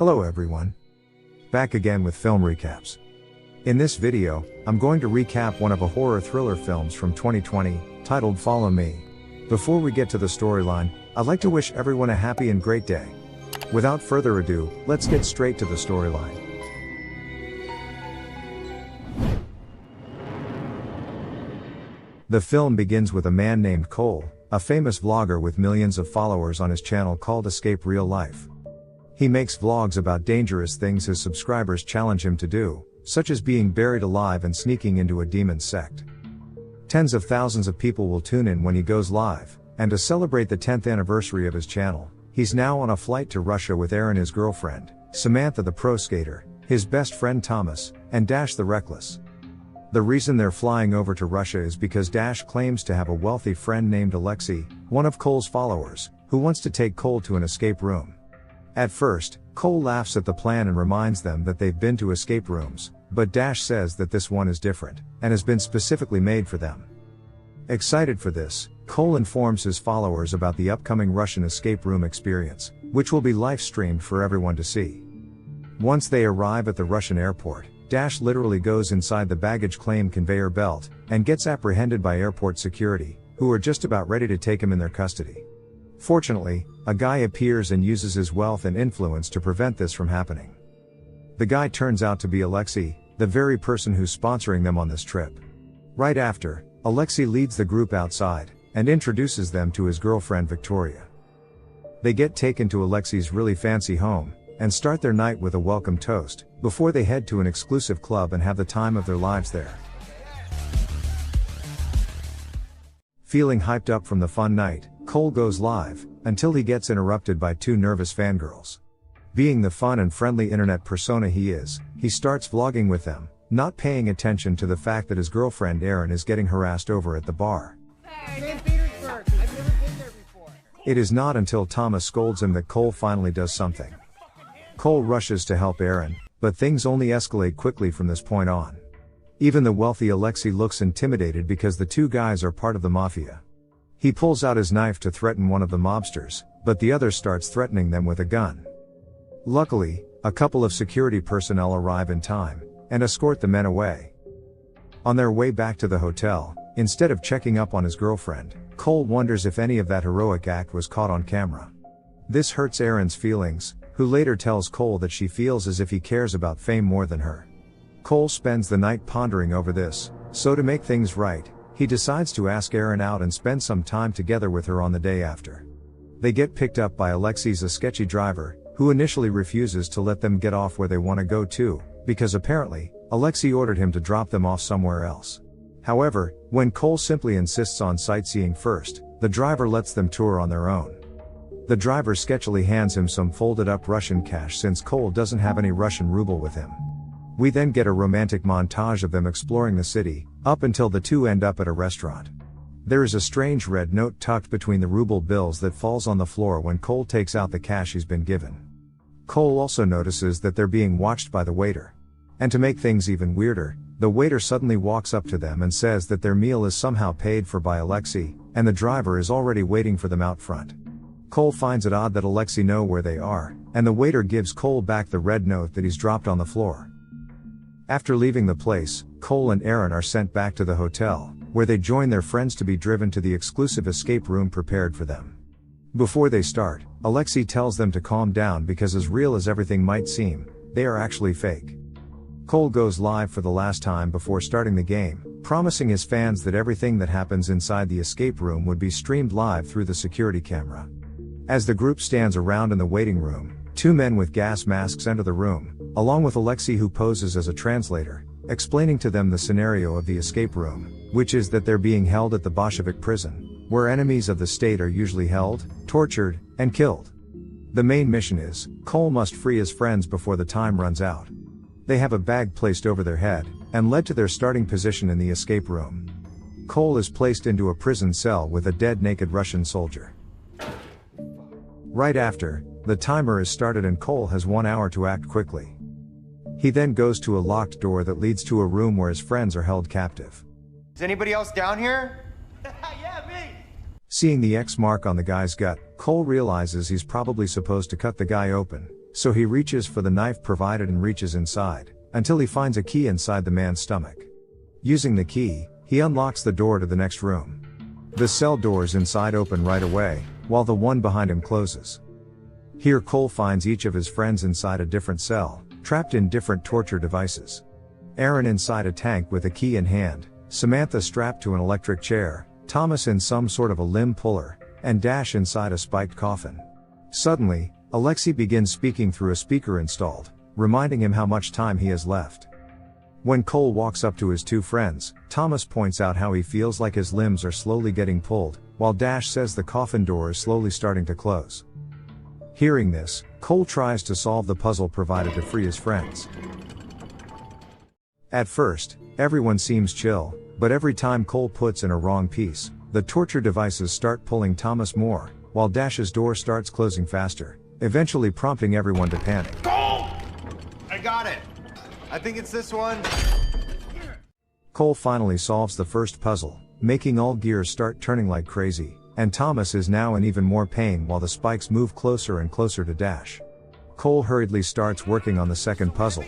Hello everyone. Back again with film recaps. In this video, I'm going to recap one of a horror thriller films from 2020, titled Follow Me. Before we get to the storyline, I'd like to wish everyone a happy and great day. Without further ado, let's get straight to the storyline. The film begins with a man named Cole, a famous vlogger with millions of followers on his channel called Escape Real Life. He makes vlogs about dangerous things his subscribers challenge him to do, such as being buried alive and sneaking into a demon sect. Tens of thousands of people will tune in when he goes live, and to celebrate the 10th anniversary of his channel, he's now on a flight to Russia with Aaron, his girlfriend, Samantha the pro skater, his best friend Thomas, and Dash the reckless. The reason they're flying over to Russia is because Dash claims to have a wealthy friend named Alexei, one of Cole's followers, who wants to take Cole to an escape room. At first, Cole laughs at the plan and reminds them that they've been to escape rooms, but Dash says that this one is different, and has been specifically made for them. Excited for this, Cole informs his followers about the upcoming Russian escape room experience, which will be live-streamed for everyone to see. Once they arrive at the Russian airport, Dash literally goes inside the baggage claim conveyor belt, and gets apprehended by airport security, who are just about ready to take him in their custody. Fortunately, a guy appears and uses his wealth and influence to prevent this from happening. The guy turns out to be Alexei, the very person who's sponsoring them on this trip. Right after, Alexei leads the group outside, and introduces them to his girlfriend Victoria. They get taken to Alexei's really fancy home, and start their night with a welcome toast, before they head to an exclusive club and have the time of their lives there. Feeling hyped up from the fun night, Cole goes live, until he gets interrupted by two nervous fangirls. Being the fun and friendly internet persona he is, he starts vlogging with them, not paying attention to the fact that his girlfriend Erin is getting harassed over at the bar. St. Petersburg. I've never been there before. It is not until Thomas scolds him that Cole finally does something. Cole rushes to help Erin, but things only escalate quickly from this point on. Even the wealthy Alexei looks intimidated because the two guys are part of the mafia. He pulls out his knife to threaten one of the mobsters, but the other starts threatening them with a gun. Luckily, a couple of security personnel arrive in time, and escort the men away. On their way back to the hotel, instead of checking up on his girlfriend, Cole wonders if any of that heroic act was caught on camera. This hurts Erin's feelings, who later tells Cole that she feels as if he cares about fame more than her. Cole spends the night pondering over this, so to make things right, he decides to ask Erin out and spend some time together with her on the day after. They get picked up by Alexei's a sketchy driver, who initially refuses to let them get off where they want to go to, because apparently, Alexei ordered him to drop them off somewhere else. However, when Cole simply insists on sightseeing first, the driver lets them tour on their own. The driver sketchily hands him some folded up Russian cash since Cole doesn't have any Russian ruble with him. We then get a romantic montage of them exploring the city, up until the two end up at a restaurant. There is a strange red note tucked between the ruble bills that falls on the floor when Cole takes out the cash he's been given. Cole also notices that they're being watched by the waiter. And to make things even weirder, the waiter suddenly walks up to them and says that their meal is somehow paid for by Alexei, and the driver is already waiting for them out front. Cole finds it odd that Alexei knows where they are, and the waiter gives Cole back the red note that he's dropped on the floor. After leaving the place, Cole and Erin are sent back to the hotel, where they join their friends to be driven to the exclusive escape room prepared for them. Before they start, Alexei tells them to calm down because as real as everything might seem, they are actually fake. Cole goes live for the last time before starting the game, promising his fans that everything that happens inside the escape room would be streamed live through the security camera. As the group stands around in the waiting room, two men with gas masks enter the room, along with Alexei who poses as a translator, explaining to them the scenario of the escape room, which is that they're being held at the Bolshevik prison, where enemies of the state are usually held, tortured, and killed. The main mission is, Cole must free his friends before the time runs out. They have a bag placed over their head, and led to their starting position in the escape room. Cole is placed into a prison cell with a dead naked Russian soldier. Right after, the timer is started and Cole has 1 hour to act quickly. He then goes to a locked door that leads to a room where his friends are held captive. Is anybody else down here? Yeah, me. Seeing the X mark on the guy's gut, Cole realizes he's probably supposed to cut the guy open, So he reaches for the knife provided and reaches inside, until he finds a key inside the man's stomach. Using the key, he unlocks the door to the next room. The cell doors inside open right away, while the one behind him closes. Here Cole finds each of his friends inside a different cell, trapped in different torture devices. Aaron inside a tank with a key in hand, Samantha strapped to an electric chair, Thomas in some sort of a limb puller, and Dash inside a spiked coffin. Suddenly, Alexei begins speaking through a speaker installed, reminding him how much time he has left. When Cole walks up to his two friends, Thomas points out how he feels like his limbs are slowly getting pulled, while Dash says the coffin door is slowly starting to close. Hearing this, Cole tries to solve the puzzle provided to free his friends. At first, everyone seems chill, but every time Cole puts in a wrong piece, the torture devices start pulling Thomas more, while Dash's door starts closing faster, eventually prompting everyone to panic. Cole! I got it. I think it's this one. Cole finally solves the first puzzle, making all gears start turning like crazy, and Thomas is now in even more pain while the spikes move closer and closer to Dash. Cole hurriedly starts working on the second puzzle.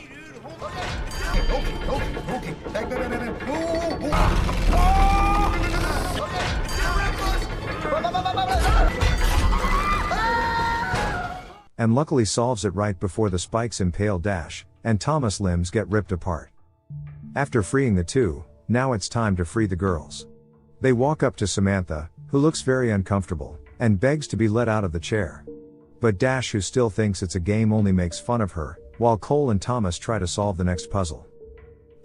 And luckily solves it right before the spikes impale Dash, and Thomas' limbs get ripped apart. After freeing the two, now it's time to free the girls. They walk up to Samantha, who looks very uncomfortable, and begs to be let out of the chair. But Dash, who still thinks it's a game, only makes fun of her, while Cole and Thomas try to solve the next puzzle.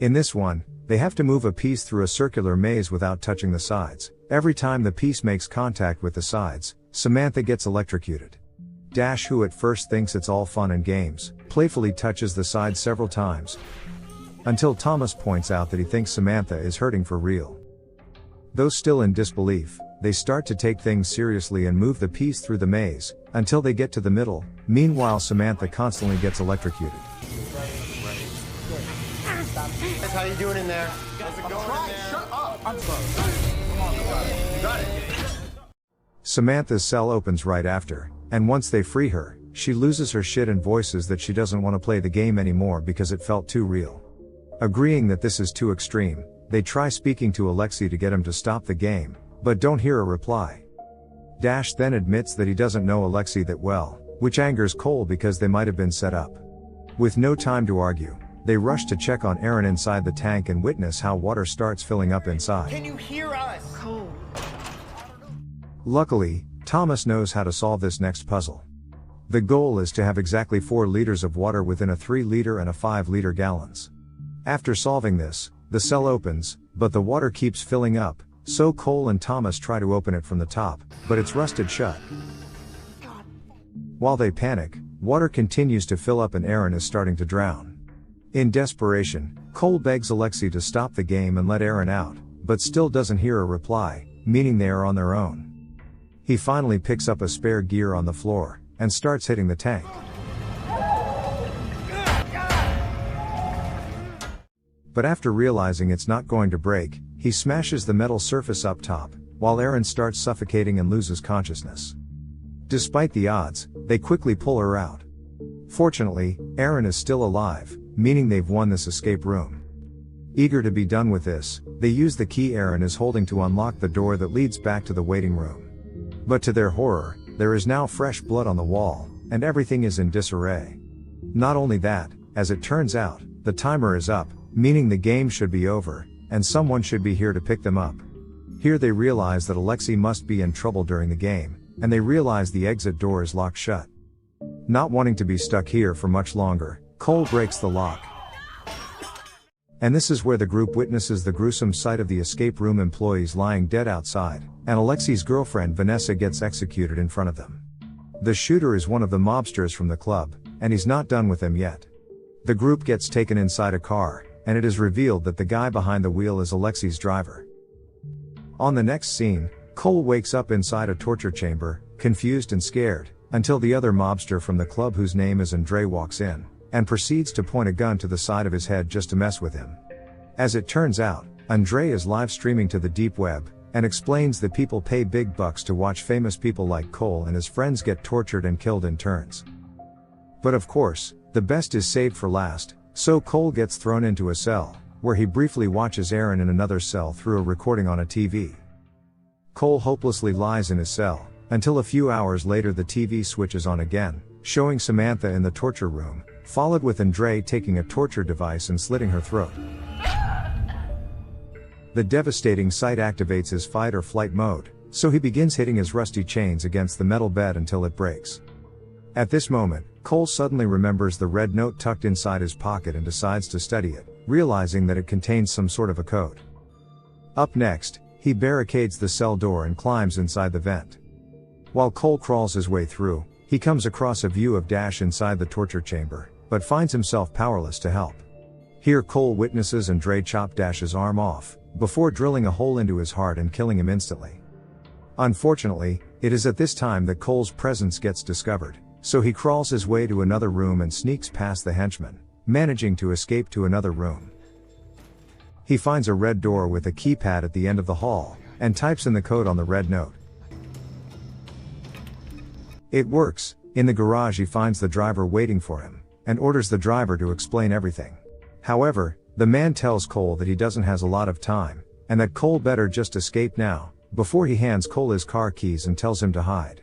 In this one, they have to move a piece through a circular maze without touching the sides. Every time the piece makes contact with the sides, Samantha gets electrocuted. Dash, who at first thinks it's all fun and games, playfully touches the sides several times, until Thomas points out that he thinks Samantha is hurting for real. Though still in disbelief, they start to take things seriously and move the piece through the maze, until they get to the middle. Meanwhile, Samantha constantly gets electrocuted. That's how you doing in there? How's it going in there? Shut up! I'm sorry. Come on, you got it. Samantha's cell opens right after, and once they free her, she loses her shit and voices that she doesn't want to play the game anymore because it felt too real. Agreeing that this is too extreme, they try speaking to Alexei to get him to stop the game, but don't hear a reply. Dash then admits that he doesn't know Alexei that well, which angers Cole because they might have been set up. With no time to argue, they rush to check on Aaron inside the tank and witness how water starts filling up inside. Can you hear us? Cole. Luckily, Thomas knows how to solve this next puzzle. The goal is to have exactly 4 liters of water within a 3-liter and a 5-liter gallons. After solving this, the cell opens, but the water keeps filling up, so Cole and Thomas try to open it from the top, but it's rusted shut. While they panic, water continues to fill up and Aaron is starting to drown. In desperation, Cole begs Alexei to stop the game and let Aaron out, but still doesn't hear a reply, meaning they are on their own. He finally picks up a spare gear on the floor, and starts hitting the tank. But after realizing it's not going to break, he smashes the metal surface up top, while Aaron starts suffocating and loses consciousness. Despite the odds, they quickly pull her out. Fortunately, Aaron is still alive, meaning they've won this escape room. Eager to be done with this, they use the key Aaron is holding to unlock the door that leads back to the waiting room. But to their horror, there is now fresh blood on the wall, and everything is in disarray. Not only that, as it turns out, the timer is up, meaning the game should be over, and someone should be here to pick them up. Here they realize that Alexei must be in trouble during the game, and they realize the exit door is locked shut. Not wanting to be stuck here for much longer, Cole breaks the lock. And this is where the group witnesses the gruesome sight of the escape room employees lying dead outside, and Alexei's girlfriend Vanessa gets executed in front of them. The shooter is one of the mobsters from the club, and he's not done with them yet. The group gets taken inside a car, and it is revealed that the guy behind the wheel is Alexei's driver. On the next scene, Cole wakes up inside a torture chamber, confused and scared, until the other mobster from the club, whose name is Andre, walks in, and proceeds to point a gun to the side of his head just to mess with him. As it turns out, Andre is live streaming to the deep web, and explains that people pay big bucks to watch famous people like Cole and his friends get tortured and killed in turns. But of course, the best is saved for last, so Cole gets thrown into a cell, where he briefly watches Aaron in another cell through a recording on a TV. Cole hopelessly lies in his cell, until a few hours later the TV switches on again, showing Samantha in the torture room, followed with Andre taking a torture device and slitting her throat. The devastating sight activates his fight or flight mode, so he begins hitting his rusty chains against the metal bed until it breaks. At this moment, Cole suddenly remembers the red note tucked inside his pocket and decides to study it, realizing that it contains some sort of a code. Up next, he barricades the cell door and climbs inside the vent. While Cole crawls his way through, he comes across a view of Dash inside the torture chamber, but finds himself powerless to help. Here Cole witnesses Andre chop Dash's arm off, before drilling a hole into his heart and killing him instantly. Unfortunately, it is at this time that Cole's presence gets discovered, so he crawls his way to another room and sneaks past the henchmen, managing to escape to another room. He finds a red door with a keypad at the end of the hall, and types in the code on the red note. It works. In the garage he finds the driver waiting for him, and orders the driver to explain everything. However, the man tells Cole that he doesn't have a lot of time, and that Cole better just escape now, before he hands Cole his car keys and tells him to hide.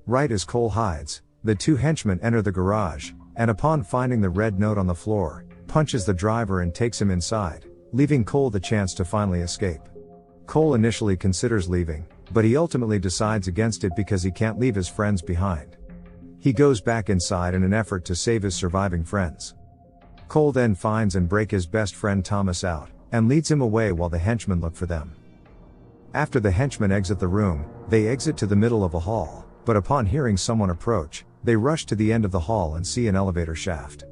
Right as Cole hides, the two henchmen enter the garage, and upon finding the red note on the floor, punches the driver and takes him inside, leaving Cole the chance to finally escape. Cole initially considers leaving, but he ultimately decides against it because he can't leave his friends behind. He goes back inside in an effort to save his surviving friends. Cole then finds and breaks his best friend Thomas out, and leads him away while the henchmen look for them. After the henchmen exit the room, they exit to the middle of a hall, but upon hearing someone approach, they rush to the end of the hall and see an elevator shaft.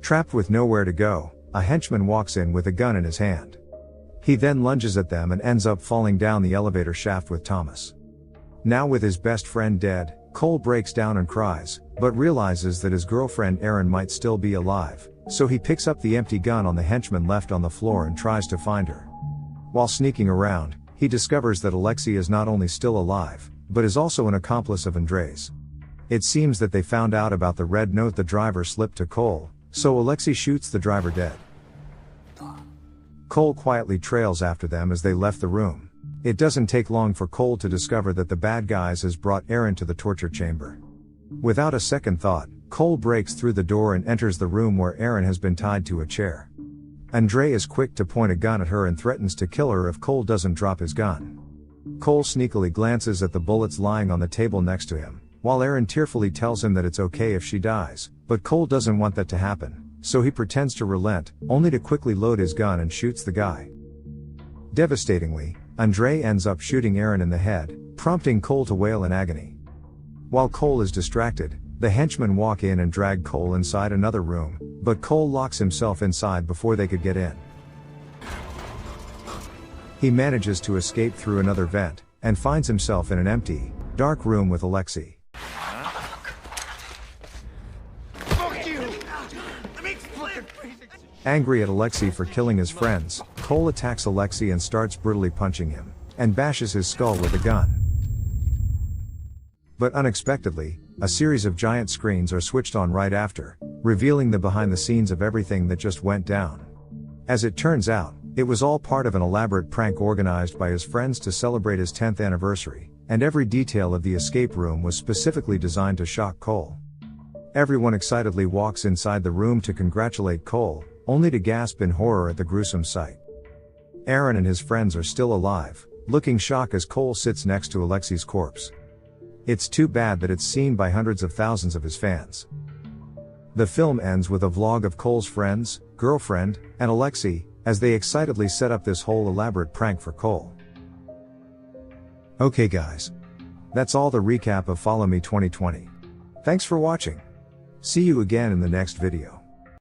Trapped with nowhere to go, a henchman walks in with a gun in his hand. He then lunges at them and ends up falling down the elevator shaft with Thomas. Now with his best friend dead, Cole breaks down and cries, but realizes that his girlfriend Erin might still be alive, so he picks up the empty gun on the henchman left on the floor and tries to find her. While sneaking around, he discovers that Alexei is not only still alive, but is also an accomplice of Andre's. It seems that they found out about the red note the driver slipped to Cole, so Alexei shoots the driver dead. Cole quietly trails after them as they left the room. It doesn't take long for Cole to discover that the bad guys has brought Erin to the torture chamber. Without a second thought, Cole breaks through the door and enters the room where Erin has been tied to a chair. Andre is quick to point a gun at her and threatens to kill her if Cole doesn't drop his gun. Cole sneakily glances at the bullets lying on the table next to him, while Erin tearfully tells him that it's okay if she dies, but Cole doesn't want that to happen, so he pretends to relent, only to quickly load his gun and shoots the guy. Devastatingly, Andre ends up shooting Erin in the head, prompting Cole to wail in agony. While Cole is distracted, the henchmen walk in and drag Cole inside another room, but Cole locks himself inside before they could get in. He manages to escape through another vent, and finds himself in an empty, dark room with Alexei. Angry at Alexei for killing his friends, Cole attacks Alexei and starts brutally punching him, and bashes his skull with a gun. But unexpectedly, a series of giant screens are switched on right after, revealing the behind the scenes of everything that just went down. As it turns out, it was all part of an elaborate prank organized by his friends to celebrate his 10th anniversary, and every detail of the escape room was specifically designed to shock Cole. Everyone excitedly walks inside the room to congratulate Cole, only to gasp in horror at the gruesome sight. Erin and his friends are still alive, looking shocked as Cole sits next to Alexei's corpse. It's too bad that it's seen by hundreds of thousands of his fans. The film ends with a vlog of Cole's friends, girlfriend, and Alexei, as they excitedly set up this whole elaborate prank for Cole. Okay guys. That's all the recap of Follow Me 2020. Thanks for watching. See you again in the next video.